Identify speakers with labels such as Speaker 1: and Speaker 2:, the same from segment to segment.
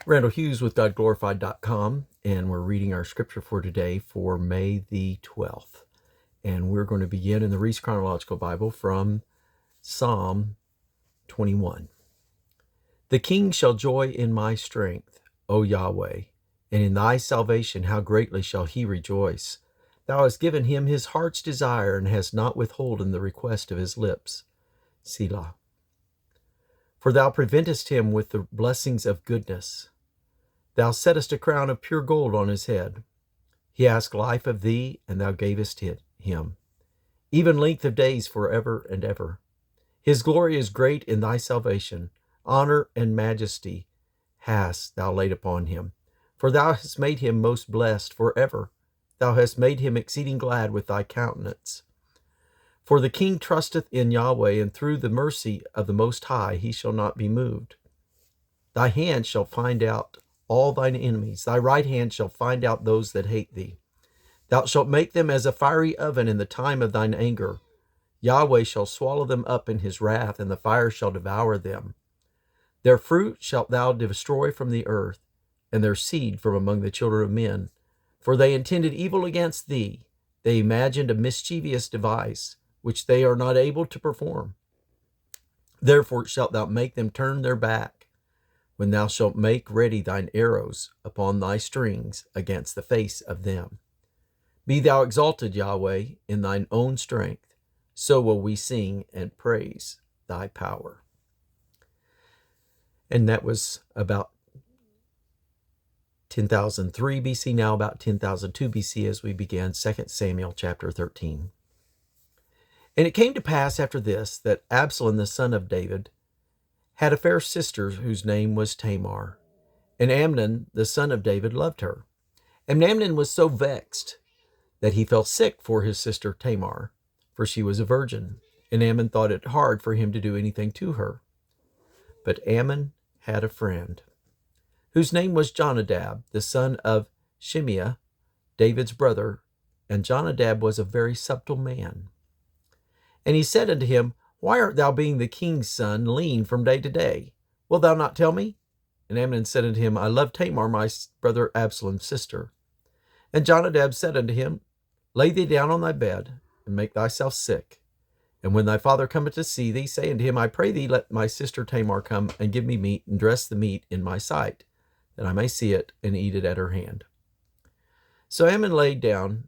Speaker 1: Randall Hughes with GodGlorified.com, and we're reading our scripture for today for May the 12th. And we're going to begin in the Reese Chronological Bible from Psalm 21. The king shall joy in my strength, O Yahweh, and in thy salvation how greatly shall he rejoice. Thou hast given him his heart's desire, and hast not withholden the request of his lips. Selah. For thou preventest him with the blessings of goodness. Thou settest a crown of pure gold on his head. He asked life of thee, and thou gavest it him, even length of days forever and ever. His glory is great in thy salvation. Honor and majesty hast thou laid upon him. For thou hast made him most blessed forever. Thou hast made him exceeding glad with thy countenance. For the king trusteth in Yahweh, and through the mercy of the Most High he shall not be moved. Thy hand shall find out all thine enemies. Thy right hand shall find out those that hate thee. Thou shalt make them as a fiery oven in the time of thine anger. Yahweh shall swallow them up in his wrath, and the fire shall devour them. Their fruit shalt thou destroy from the earth, and their seed from among the children of men. For they intended evil against thee. They imagined a mischievous device, which they are not able to perform. Therefore shalt thou make them turn their back, when thou shalt make ready thine arrows upon thy strings against the face of them. Be thou exalted, Yahweh, in thine own strength. So will we sing and praise thy power. And that was about 10,003 BC, now about 10,002 BC, as we began 2 Samuel chapter 13. And it came to pass after this that Absalom, the son of David, had a fair sister whose name was Tamar. And Amnon, the son of David, loved her. And Amnon was so vexed that he fell sick for his sister Tamar, for she was a virgin. And Amnon thought it hard for him to do anything to her. But Amnon had a friend, whose name was Jonadab, the son of Shimeah, David's brother. And Jonadab was a very subtle man. And he said unto him, Why art thou, being the king's son, lean from day to day? Wilt thou not tell me? And Amnon said unto him, I love Tamar, my brother Absalom's sister. And Jonadab said unto him, Lay thee down on thy bed, and make thyself sick. And when thy father cometh to see thee, say unto him, I pray thee, let my sister Tamar come and give me meat, and dress the meat in my sight, that I may see it and eat it at her hand. So Amnon laid down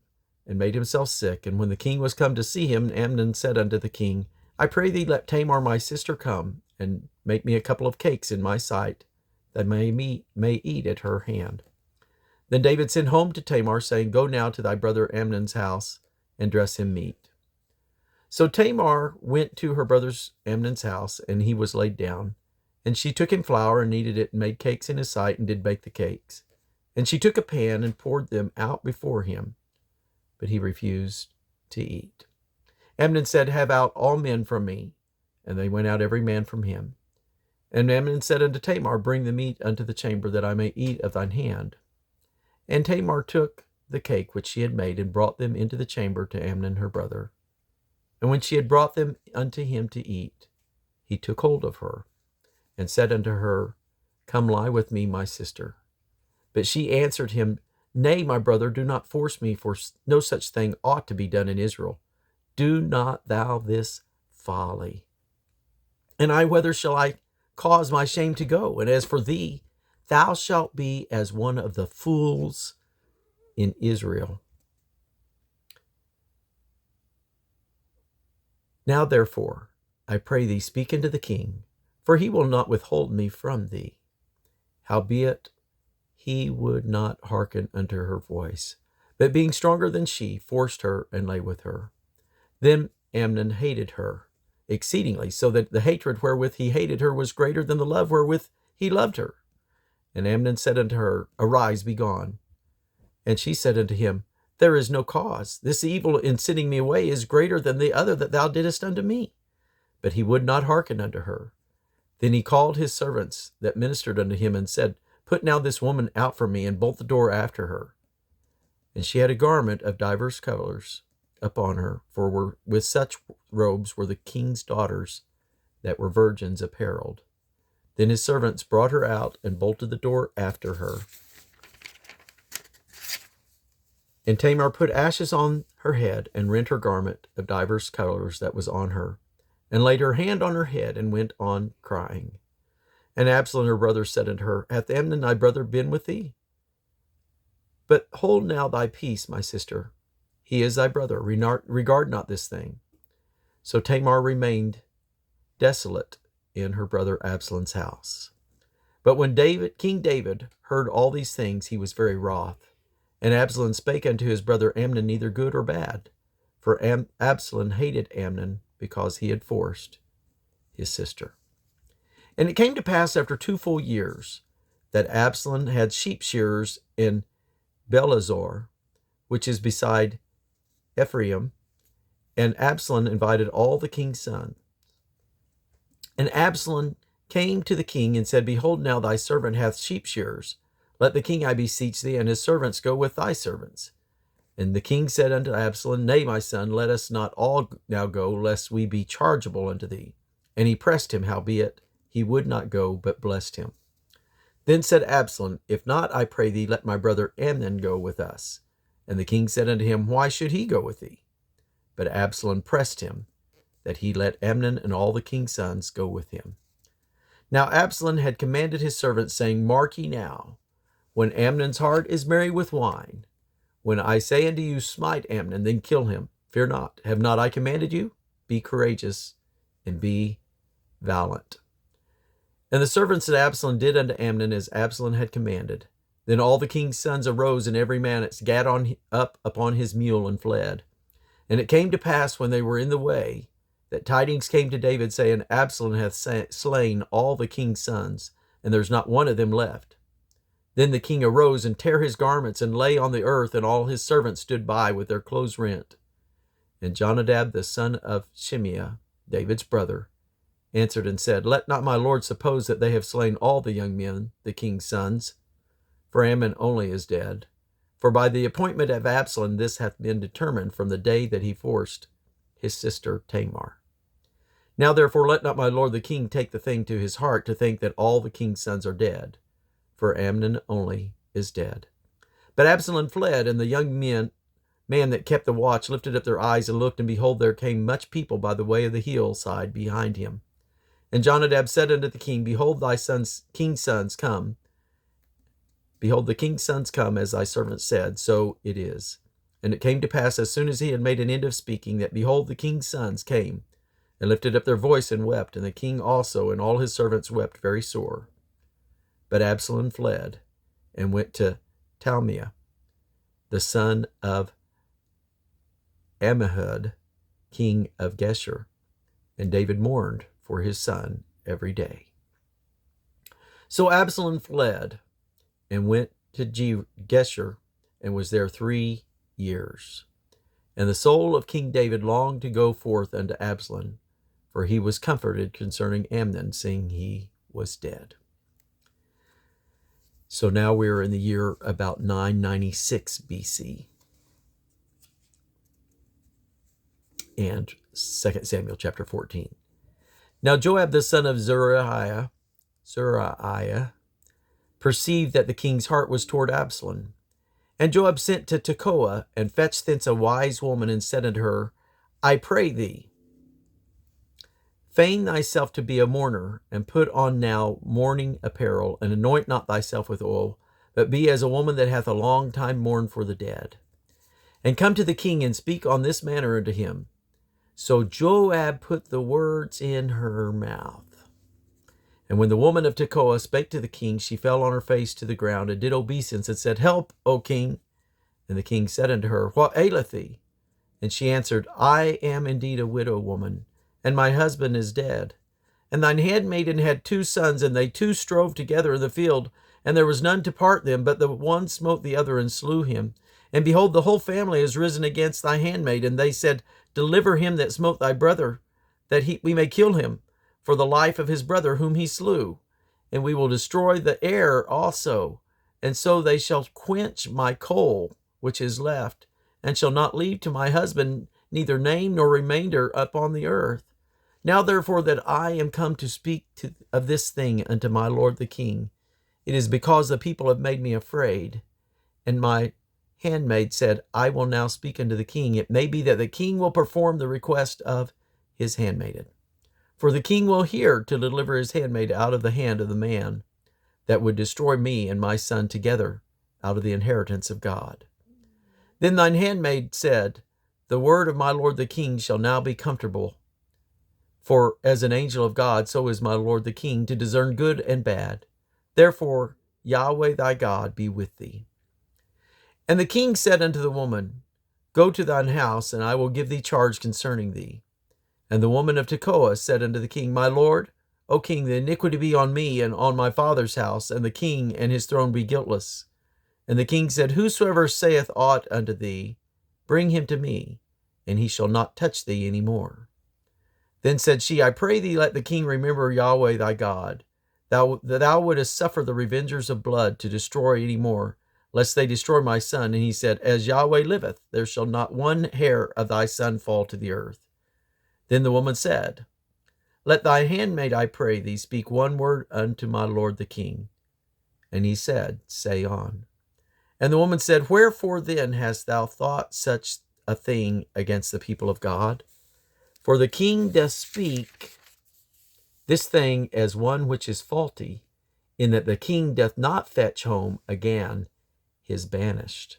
Speaker 1: and made himself sick. And when the king was come to see him, Amnon said unto the king, I pray thee, let Tamar my sister come, and make me a couple of cakes in my sight, that I may eat at her hand. Then David sent home to Tamar, saying, Go now to thy brother Amnon's house, and dress him meat. So Tamar went to her brother Amnon's house, and he was laid down. And she took him flour, and kneaded it, and made cakes in his sight, and did bake the cakes. And she took a pan, and poured them out before him. But he refused to eat. Amnon said, Have out all men from me. And they went out every man from him. And Amnon said unto Tamar, Bring the meat unto the chamber, that I may eat of thine hand. And Tamar took the cake which she had made, and brought them into the chamber to Amnon her brother. And when she had brought them unto him to eat, he took hold of her, and said unto her, Come lie with me, my sister. But she answered him, Nay, my brother, do not force me, for no such thing ought to be done in Israel. Do not thou this folly. And I, whether shall I cause my shame to go? And as for thee, thou shalt be as one of the fools in Israel. Now therefore, I pray thee, speak unto the king, for he will not withhold me from thee. Howbeit, he would not hearken unto her voice, but being stronger than she, forced her and lay with her. Then Amnon hated her exceedingly, so that the hatred wherewith he hated her was greater than the love wherewith he loved her. And Amnon said unto her, Arise, be gone. And she said unto him, There is no cause. This evil in sending me away is greater than the other that thou didst unto me. But he would not hearken unto her. Then he called his servants that ministered unto him, and said, Put now this woman out from me, and bolt the door after her. And she had a garment of divers colors upon her, for with such robes were the king's daughters that were virgins apparelled. Then his servants brought her out and bolted the door after her. And Tamar put ashes on her head and rent her garment of divers colors that was on her, and laid her hand on her head and went on crying. And Absalom her brother said unto her, Hath Amnon thy brother been with thee? But hold now thy peace, my sister. He is thy brother. Regard not this thing. So Tamar remained desolate in her brother Absalom's house. But when King David heard all these things, he was very wroth. And Absalom spake unto his brother Amnon neither good or bad. For Absalom hated Amnon because he had forced his sister. And it came to pass after 2 full years that Absalom had sheep shearers in Belazor, which is beside Ephraim, and Absalom invited all the king's sons. And Absalom came to the king and said, Behold, now thy servant hath sheep shearers. Let the king, I beseech thee, and his servants go with thy servants. And the king said unto Absalom, Nay, my son, let us not all now go, lest we be chargeable unto thee. And he pressed him, howbeit he would not go, but blessed him. Then said Absalom, If not, I pray thee, let my brother Amnon go with us. And the king said unto him, Why should he go with thee? But Absalom pressed him, that he let Amnon and all the king's sons go with him. Now Absalom had commanded his servants, saying, Mark ye now, when Amnon's heart is merry with wine, when I say unto you, Smite Amnon, then kill him. Fear not. Have not I commanded you? Be courageous, and be valiant. And the servants of Absalom did unto Amnon as Absalom had commanded. Then all the king's sons arose, and every man gat up upon his mule and fled. And it came to pass, when they were in the way, that tidings came to David, saying, Absalom hath slain all the king's sons, and there's not one of them left. Then the king arose and tare his garments, and lay on the earth, and all his servants stood by with their clothes rent. And Jonadab the son of Shimeah, David's brother, answered and said, Let not my lord suppose that they have slain all the young men, the king's sons, for Amnon only is dead. For by the appointment of Absalom this hath been determined from the day that he forced his sister Tamar. Now therefore let not my lord the king take the thing to his heart to think that all the king's sons are dead, for Amnon only is dead. But Absalom fled, and the young man that kept the watch lifted up their eyes and looked, and behold, there came much people by the way of the hillside behind him. And Jonadab said unto the king, Behold, thy king's sons come. Behold, the king's sons come, as thy servant said, so it is. And it came to pass, as soon as he had made an end of speaking, that, behold, the king's sons came, and lifted up their voice and wept, and the king also and all his servants wept very sore. But Absalom fled, and went to Talmai, the son of Ammihud, king of Geshur, and David mourned for his son every day. So Absalom fled, and went to Geshur, and was there 3 years. And the soul of King David longed to go forth unto Absalom, for he was comforted concerning Amnon, seeing he was dead. So now we're in the year about 996 BC. And 2 Samuel chapter 14. Now Joab the son of Zeruiah perceived that the king's heart was toward Absalom. And Joab sent to Tekoa, and fetched thence a wise woman, and said unto her, I pray thee, feign thyself to be a mourner, and put on now mourning apparel, and anoint not thyself with oil, but be as a woman that hath a long time mourned for the dead. And come to the king, and speak on this manner unto him. So Joab put the words in her mouth. And when the woman of Tekoa spake to the king, she fell on her face to the ground, and did obeisance, and said, Help, O king. And the king said unto her, What aileth thee? And she answered, I am indeed a widow woman, and my husband is dead. And thine handmaiden had 2 sons, and they 2 strove together in the field, and there was none to part them, but the one smote the other and slew him. And behold, the whole family is risen against thy handmaid. And they said, Deliver him that smote thy brother, that we may kill him, for the life of his brother whom he slew. And we will destroy the heir also. And so they shall quench my coal which is left, and shall not leave to my husband neither name nor remainder upon the earth. Now therefore that I am come to speak of this thing unto my lord the king, it is because the people have made me afraid. And my handmaid said, I will now speak unto the king. It may be that the king will perform the request of his handmaiden. For the king will hear to deliver his handmaid out of the hand of the man that would destroy me and my son together out of the inheritance of God. Then thine handmaid said, the word of my lord the king shall now be comfortable. For as an angel of God, so is my lord the king, to discern good and bad. Therefore Yahweh thy God be with thee. And the king said unto the woman, Go to thine house, and I will give thee charge concerning thee. And the woman of Tekoa said unto the king, My lord, O king, the iniquity be on me and on my father's house, and the king and his throne be guiltless. And the king said, Whosoever saith aught unto thee, bring him to me, and he shall not touch thee any more. Then said she, I pray thee, let the king remember Yahweh thy God, that thou wouldest suffer the revengers of blood to destroy any more, lest they destroy my son. And he said, As Yahweh liveth, there shall not one hair of thy son fall to the earth. Then the woman said, Let thy handmaid, I pray thee, speak one word unto my lord the king. And he said, Say on. And the woman said, Wherefore then hast thou thought such a thing against the people of God? For the king doth speak this thing as one which is faulty, in that the king doth not fetch home again his banished.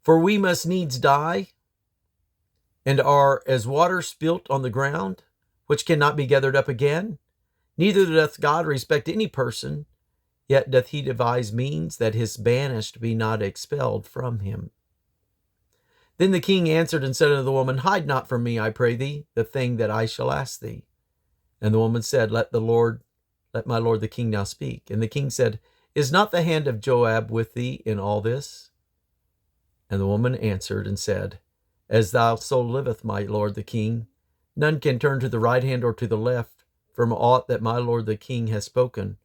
Speaker 1: For we must needs die, and are as water spilt on the ground, which cannot be gathered up again. Neither doth God respect any person, yet doth he devise means that his banished be not expelled from him. Then the king answered and said unto the woman, Hide not from me, I pray thee, the thing that I shall ask thee. And the woman said, Let my lord the king now speak. And the king said, Is not the hand of Joab with thee in all this? And the woman answered and said, As thy soul liveth, my lord the king, none can turn to the right hand or to the left from aught that my lord the king has spoken.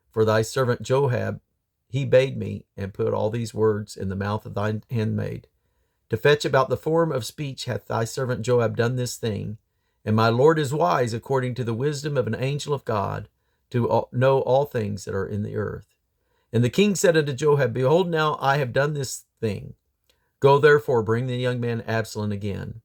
Speaker 1: For thy servant Joab, he bade me, and put all these words in the mouth of thine handmaid. To fetch about the form of speech hath thy servant Joab done this thing. And my lord is wise according to the wisdom of an angel of God, to know all things that are in the earth. And the king said unto Joab, Behold, now I have done this thing. Go therefore, bring the young man Absalom again.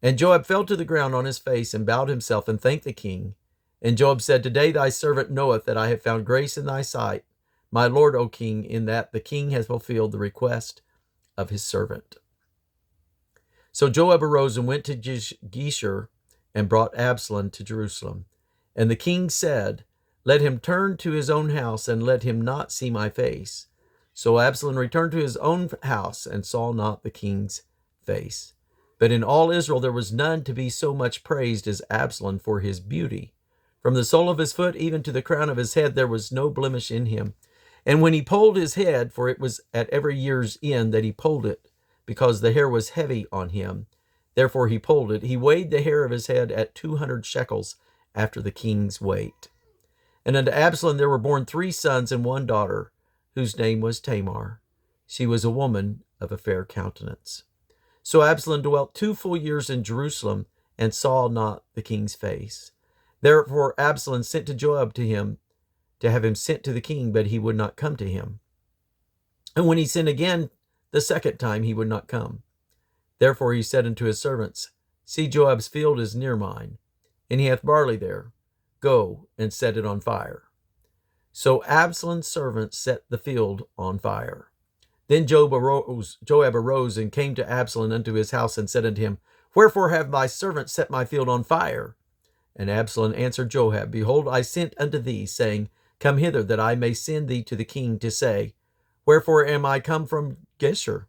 Speaker 1: And Joab fell to the ground on his face, and bowed himself, and thanked the king. And Joab said, Today thy servant knoweth that I have found grace in thy sight, my lord, O king, in that the king has fulfilled the request of his servant. So Joab arose and went to Geshur, and brought Absalom to Jerusalem. And the king said, Let him turn to his own house, and let him not see my face. So Absalom returned to his own house, and saw not the king's face. But in all Israel there was none to be so much praised as Absalom for his beauty. From the sole of his foot even to the crown of his head there was no blemish in him. And when he polled his head, for it was at every year's end that he polled it, because the hair was heavy on him, therefore he polled it, he weighed the hair of his head at 200 shekels after the king's weight. And unto Absalom there were born 3 sons and 1 daughter, whose name was Tamar. She was a woman of a fair countenance. So Absalom dwelt 2 full years in Jerusalem, and saw not the king's face. Therefore Absalom sent to Joab to him, to have him sent to the king, but he would not come to him. And when he sent again the second time, he would not come. Therefore he said unto his servants, See, Joab's field is near mine, and he hath barley there. Go and set it on fire. So Absalom's servants set the field on fire. Then Joab arose and came to Absalom unto his house, and said unto him, Wherefore have thy servants set my field on fire? And Absalom answered Joab, Behold, I sent unto thee, saying, Come hither, that I may send thee to the king, to say, Wherefore am I come from Geshur?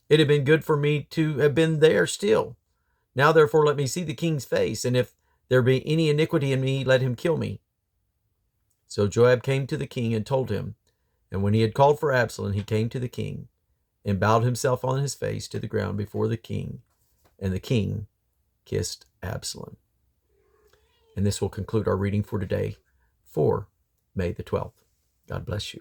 Speaker 1: It had been good for me to have been there still. Now therefore let me see the king's face, and if there be any iniquity in me, let him kill me. So Joab came to the king and told him. And when he had called for Absalom, he came to the king, and bowed himself on his face to the ground before the king. And the king kissed Absalom. And this will conclude our reading for today, for May the 12th. God bless you.